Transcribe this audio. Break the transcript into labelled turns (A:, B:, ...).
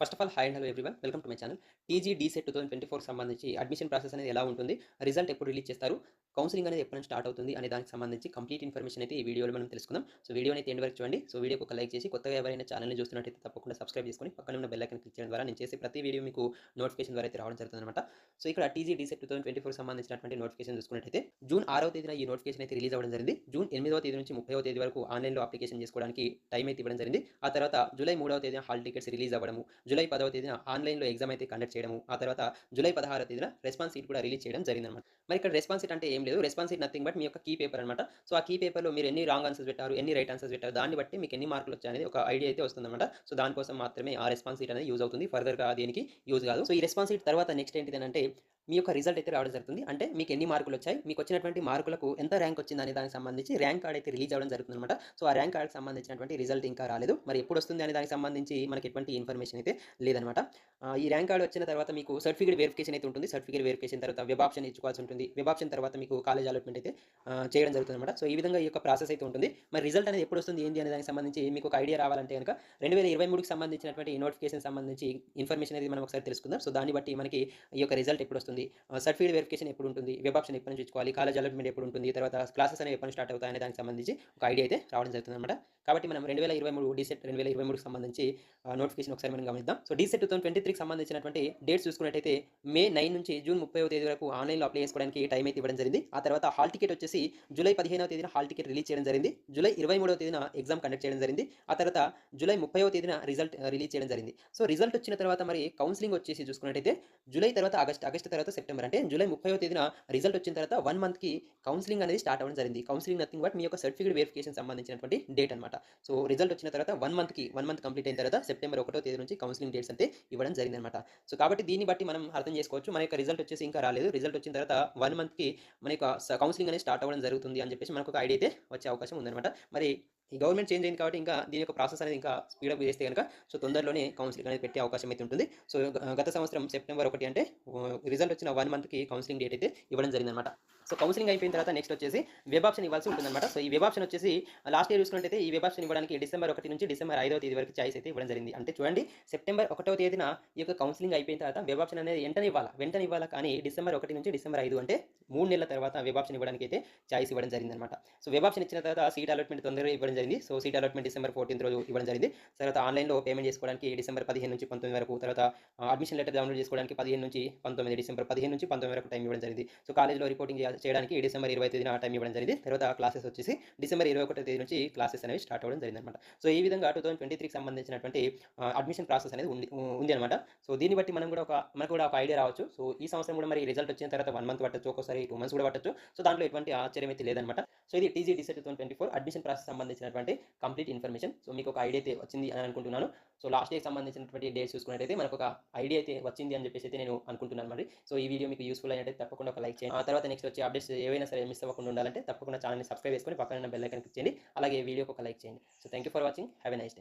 A: First of all hi and hello everyone welcome to my channel. TG DEECET 2024 సంబంధించి admission process అనేది ఎలా ఉంటుంది, result ఎప్పుడు release చేస్తారు, కౌన్సిలింగ్ అనేది ఎప్పటి నుంచి స్టార్ట్ అవుతుంది అనే దానికి సంబంధించి కంప్లీట్ ఇన్ఫర్మేషన్ అయితే ఈ వీడియోలో మనం తెలుసుకుందాం. సో వీడియోని అయితే ఎండ్ వరకు చూడండి. సో వీడియోకి ఒక లైక్ చేసి కొత్తగా ఎవరైనా ఛానల్ని చూస్తున్నట్టయితే తప్పకుండా సబ్స్క్రైబ్ చేసుకొని పక్కన ఉన్న బెల్ ఐకాన్ క్లిక్ చేయడం ద్వారా నేను చేసే ప్రతి వీడియో మీకు నోటిఫికేషన్ ద్వారా అయితే రావడం జరుగుతుంది అనమాట. సో ఇక్కడ టీజీ డీసెట్ 2024 సంబంధించినటువంటి నోటిఫికేషన్ చూసుకున్నట్టయితే జూన్ 6వ తేదీన ఈ నోటిఫికేషన్ అయితే రిలీజ్ అవ్వడం జరిగింది. జూన్ 8వ తేదీ నుంచి 30వ తేదీ వరకు ఆన్లైన్లో అప్లికేషన్ చేసుకోవడానికి టైం అయితే ఇవ్వడం జరిగింది. ఆ తర్వాత జూలై 3వ తేదీన హాల్ టికెట్స్ రిలీజ్ అవ్వడము, జూలై 10వ తేదీన ఆన్లైన్లో ఎగ్జామ్ అయితే కండక్ట్ చేయడము, ఆ తర్వాత జూలై 16వ తేదీన రెస్పాన్స్ షీట్ కూడా రిలీజ్ చేయడం జరిగిందనమాట. మరి ఇక్కడ రెస్పాన్స్ షీట్ అంటే ఏం లేదు. రెస్పాన్స్ షీట్ నథింగ్ బట్ మీ యొక్క కీ పేపర్ అనమాట. సో ఆ కీ పేపర్‌లో మీరు ఎన్ని రాంగ్ ఆన్సర్స్ పెట్టారు, ఎన్ని రైట్ ఆన్సర్స్ పెట్టారు, దాన్ని బట్టి మీకు ఎన్ని మార్కులు వచ్చాయనేది ఒక ఐడియా అయితే వస్తుందన్నమాట. సో దానికోసం మాత్రమే ఆ రెస్పాన్స్ షీట్ అనేది యూజ్ అవుతుంది. ఫర్దర్‌గా దేనికి యూజ్ కాదు. సో ఈ రెస్పాన్స్ షీట్ తర్వాత నెక్స్ట్ ఏంటిదనంటే మీ యొక్క రిజల్ట్ అయితే రావడం జరుగుతుంది. అంటే మీకు ఎన్ని మార్కులు వచ్చాయి, మీకు వచ్చినటువంటి మార్కులకు ఎంత ర్యాంక్ వచ్చిందనే దానికి సంబంధించి ర్యాంక్ కార్డ్ అయితే రిలీజ్ అవ్వడం జరుగుతుందన్నమాట. సో ఆ ర్యాంక్ కార్డ్‌కి సంబంధించినటువంటి రిజల్ట్ ఇంకా రాలేదు. మరి ఎప్పుడు వస్తుంది అనే దానికి సంబంధించి మనకి ఎటువంటి ఇన్ఫర్మేషన్ అయితే లేదనమాట. ఈ ర్యాంక్ కార్డ్ వచ్చిన తర్వాత మీకు సర్టిఫికేట్ వెరిఫికేషన్ అయితే ఉంటుంది. సర్టిఫికేట్ వెరిఫికేషన్ తర్వాత వెబ్ ఆప్షన్ ఇచ్చుకోవాల్సి ఉంటుంది. వెబ్ ఆప్షన్ తర్వాత మీకు కాలేజ్ అలాట్‌మెంట్ అయితే చేయడం జరుగుతుందన్నమాట. సో ఈ విధంగా ఈ యొక్క ప్రాసెస్ అయితే ఉంటుంది. మరి రిజల్ట్ అనేది ఎప్పుడు వస్తుంది, ఏంటి అనే దానికి సంబంధించి మీకు ఒక ఐడియా రావాలంటే గనుక 2023కి సంబంధించినటువంటి నోటిఫికేషన్ సంబంధించి ఇన్ఫర్మేషన్ అనేది మనం ఒకసారి తెలుసుకుందాం. సో దాన్ని బట్టి మనకి ఈ యొక్క రిజల్ట్ ఎప్పుడు వస్తుంది, సర్టిఫికేట్ వెరిఫికేషన్ ఎప్పుడు ఉంటుంది, వెబ్ ఆప్షన్ ఎప్పటి నుంచి ఇచ్చుకోవాలి, కాలేజ్ అలాట్‌మెంట్ ఎప్పుడు ఉంటుంది, తర్వాత క్లాసెస్ అనేవి ఎప్పటి నుంచి స్టార్ట్ అవుతాయి అనే దానికి సంబంధించి ఒక ఐడియా అయితే రావడం జరుగుతుందన్నమాట. కాబట్టి మనం 2023 డీసెట్ 2023కి సంబంధించి నోటిఫికేషన్ ఒకసారి మనం గమనిద్దాం. సో డీసెట్ 2023కి సంబంధించినటువంటి డేట్స్ చూసుకున్నట్టయితే మే 9 నుంచి జూన్ 30వ తేదీ వరకు ఆన్లైన్‌లో అప్లై చేసుకోవడానికి టైం అయితే ఇవ్వడం జరిగింది. ఆ తర్వాత హాల్ టికెట్ వచ్చేసి జూలై 15వ తేదీన హాల్ టికెట్ రిలీజ్ చేయడం జరిగింది. జూలై 23వ తేదీన ఎగ్జామ్ కండక్ట్ చేయడం జరిగింది. ఆ తర్వాత జూలై 30వ తేదీన రిజల్ట్ రిలీజ్ చేయడం జరిగింది. సో రిజల్ట్ వచ్చిన తర్వాత మరి కౌన్సిలింగ్ వచ్చేసి చూసుకున్నట్టయితే జూలై తర్వాత ఆగస్ట్ తర్వాత సెప్టెంబర్, అంటే జూలై 30వ తేదీన రిజల్ట్ వచ్చిన తర్వాత 1 మంత్‌కి కౌన్సిలింగ్ అనేది స్టార్ట్ అవ్వడం జరిగింది. కౌన్సిలింగ్ నథింగ్ బట్ మీ యొక్క సర్టిఫికేట్ వెరిఫికేషన్ సంబంధించినటువంటి డేట్ అనమాట. సో రిజల్ట్ వచ్చిన తర్వాత 1 మంత్ కంప్లీట్ అయిన తర్వాత సెప్టెంబర్ 1వ తేదీ నుంచి కౌన్సిలింగ్ డేట్స్ అయితే ఇవ్వడం జరిగిందనమాట. సో కాబట్టి దీన్ని బట్టి మనం అర్థం చేసుకోవచ్చు. మన యొక్క రిజల్ట్ వచ్చేసి ఇంకా రాలేదు. రిజల్ట్ వచ్చిన తర్వాత 1 మంత్‌కి మన యొక్క కౌన్సిలింగ్ అనేది స్టార్ట్ అవ్వడం జరుగుతుంది అని చెప్పేసి మనకు ఒక ఐడియా అయితే వచ్చే అవకాశం ఉందనమాట. మరి ఈ గవర్నమెంట్ చేంజ్ అయింది కాబట్టి ఇంకా దీని యొక్క ప్రాసెస్ అనేది ఇంకా స్పీడప్ చేస్తే గనుక సో తొందరలోనే కౌన్సిలింగ్ అనేది పెట్టే అవకాశం అయితే ఉంటుంది. సో గత సంవత్సరం సెప్టెంబర్ 1 అంటే రిజల్ట్ వచ్చిన 1 మంత్‌కి కౌన్సిలింగ్ డేట్ అయితే ఇవ్వడం జరిగిందనమాట. సో కౌన్సిలింగ్ అయిపోయిన తర్వాత నెక్స్ట్ వచ్చేసి వెబ్ ఆప్షన్ ఇవ్వాల్సి ఉంటుందన్నమాట. సో ఈ వెబ్ ఆప్షన్ వచ్చేసి లాస్ట్ ఇయర్ చూసుకున్నట్టయితే ఈ వెబ్ ఆప్షన్ ఇవ్వడానికి డిసెంబర్ 1 నుంచి డిసెంబర్ 5వ తేదీ వరకు చాయిస్ అయితే ఇవ్వడం జరిగింది. అంటే చూడండి, సెప్టెంబర్ 1వ తేదీన ఈ యొక్క కౌన్సిలింగ్ అయిపోయిన తర్వాత వెబ్ ఆప్షన్ అనేది వెంటనే ఇవ్వాలా కానీ డిసెంబర్ 1 నుంచి డిసెంబర్ 5 అంటే 3 నెలల తర్వాత వెబ్ ఆప్షన్ ఇవ్వడానికి అయితే చాయిస్ ఇవ్వడం జరిగిందనమాట. సో వెబ్ ఆప్షన్ ఇచ్చిన తర్వాత సీట్ అలాట్‌మెంట్ తొందరగా ఇవ్వడం జరిగింది. So seat allotment December 14th రోజు ఇవ్వడం జరిగింది. తర్వాత ఆన్లైన్‌లో పేమెంట్ చేసుకోవడానికి డిసెంబర్ 15 నుంచి 19 వరకు, తర్వాత అడ్మిషన్ లెటర్ డౌన్లోడ్ చేసుకోవడానికి 15 నుంచి 19, డిసెంబర్ 15 నుంచి 19 వరకు టైం ఇవ్వడం జరిగింది. సో కాలేజ్‌లో రిపోర్టింగ్ చేయడానికి డిసెంబర్ 20 తేదీన టైం ఇవ్వడం జరిగింది. తర్వాత క్లాసెస్ వచ్చేసి డిసెంబర్ 21 తేదీ నుంచి క్లాసెస్ అనేవి స్టార్ట్ అవ్వడం జరిగిందనమాట. సో ఈ విధంగా 2023కి సంబంధించినటువంటి అడ్మిషన్ ప్రాసెస్ అనేది ఉంది అనమాట. సో దీన్ని బట్టి మనకు కూడా ఒక ఐడియా రావచ్చు. సో ఈ సంవత్సరం కూడా మరి రిజల్ట్ వచ్చిన తర్వాత 1 మంత్ పట్టొచ్చు, ఒక్కోసారి 2 మంత్స్ కూడా పట్టొచ్చు. సో దాంట్లో ఎటువంటి ఆశ్చర్యం అయితే లేదనమాట. సో ఇది టీజీ డీసెట్ 2024 అడ్మిషన్ ప్రాసెస్ సంబంధించినటువంటి కంప్లీట్ ఇన్ఫర్మేషన్. సో మీకు ఒక ఐడియా అయితే వచ్చింది అని అనుకుంటున్నాను. సో లాస్ట్ డేకి సంబంధించినటువంటి డేట్స్ చూసుకున్నట్టయితే మనకు ఒక ఐడియా అయితే వచ్చింది అని చెప్పేసి అయితే నేను అనుకుంటున్నాను మరి. సో ఈ వీడియో మీకు యూస్ఫుల్ అయినట్టయితే తప్పకుండా ఒక లైక్ చేయండి. ఆ తర్వాత నెక్స్ట్ వచ్చే అప్డేట్స్ ఏవైనా సరే మిస్ అవ్వకుండా ఉండాలంటే తప్పకుండా ఛానల్‌ని సబ్స్క్రైబ్ చేసుకొని పక్కన ఉన్న బెల్ ఐకాన్ క్లిక్ చేయండి. అలాగే వీడియోకి ఒక లైక్ చేయండి. So thank you for watching. Have a nice day.